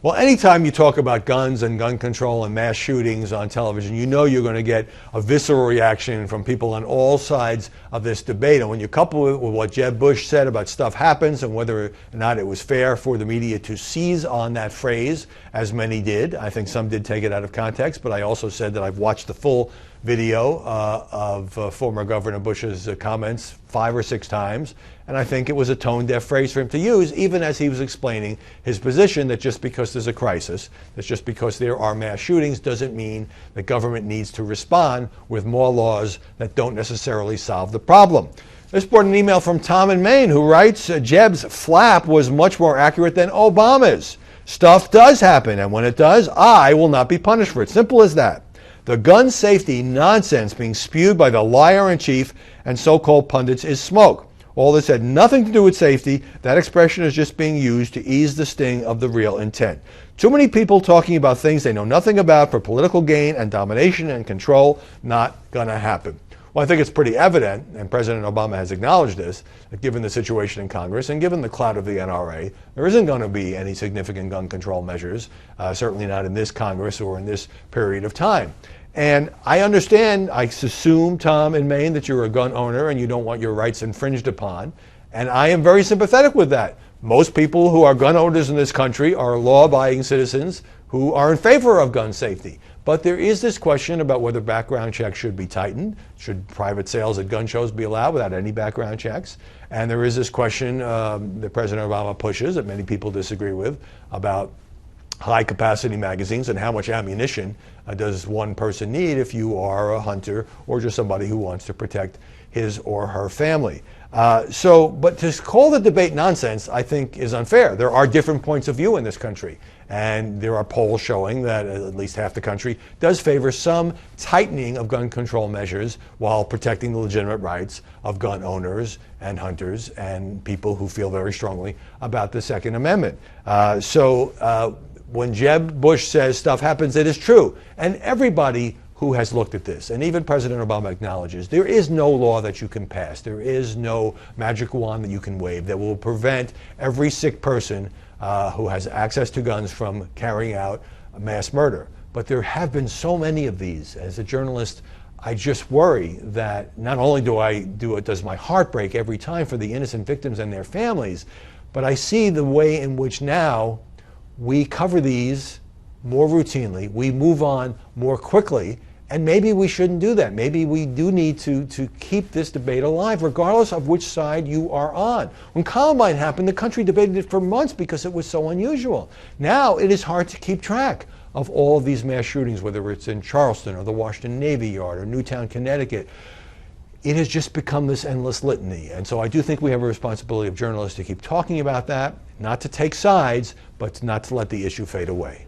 Well, anytime you talk about guns and gun control and mass shootings on television, you know you're going to get a visceral reaction from people on all sides of this debate. And when you couple it with what Jeb Bush said about stuff happens and whether or not it was fair for the media to seize on that phrase, as many did, I think some did take it out of context, but I also said that I've watched the full video of former Governor Bush's comments 5 or 6 times, and I think it was a tone-deaf phrase for him to use, even as he was explaining his position that just because there's a crisis, that just because there are mass shootings doesn't mean that government needs to respond with more laws that don't necessarily solve the problem. This brought an email from Tom in Maine who writes, Jeb's flap was much more accurate than Obama's. Stuff does happen, and when it does, I will not be punished for it. Simple as that. The gun safety nonsense being spewed by the liar-in-chief and so-called pundits is smoke. All this had nothing to do with safety. That expression is just being used to ease the sting of the real intent. Too many people talking about things they know nothing about for political gain and domination and control. Not going to happen. Well, I think it's pretty evident, and President Obama has acknowledged this, that given the situation in Congress and given the clout of the NRA, there isn't going to be any significant gun control measures, certainly not in this Congress or in this period of time. And I understand, I assume, Tom in Maine, that you're a gun owner and you don't want your rights infringed upon. And I am very sympathetic with that. Most people who are gun owners in this country are law-abiding citizens who are in favor of gun safety. But there is this question about whether background checks should be tightened. Should private sales at gun shows be allowed without any background checks? And there is this question that President Obama pushes, that many people disagree with, about high-capacity magazines and how much ammunition does one person need if you are a hunter or just somebody who wants to protect his or her family. But to call the debate nonsense, I think, is unfair. There are different points of view in this country, and there are polls showing that at least half the country does favor some tightening of gun control measures while protecting the legitimate rights of gun owners and hunters and people who feel very strongly about the Second Amendment. When Jeb Bush says stuff happens, it is true. And everybody who has looked at this, and even President Obama acknowledges, there is no law that you can pass. There is no magic wand that you can wave that will prevent every sick person who has access to guns from carrying out a mass murder. But there have been so many of these. As a journalist, I just worry that not only does my heart break every time for the innocent victims and their families, but I see the way in which now we cover these more routinely, we move on more quickly, and maybe we shouldn't do that. Maybe we do need to keep this debate alive, regardless of which side you are on. When Columbine happened, the country debated it for months because it was so unusual. Now it is hard to keep track of all of these mass shootings, whether it's in Charleston or the Washington Navy Yard or Newtown, Connecticut. It has just become this endless litany. And so I do think we have a responsibility of journalists to keep talking about that, not to take sides, but not to let the issue fade away.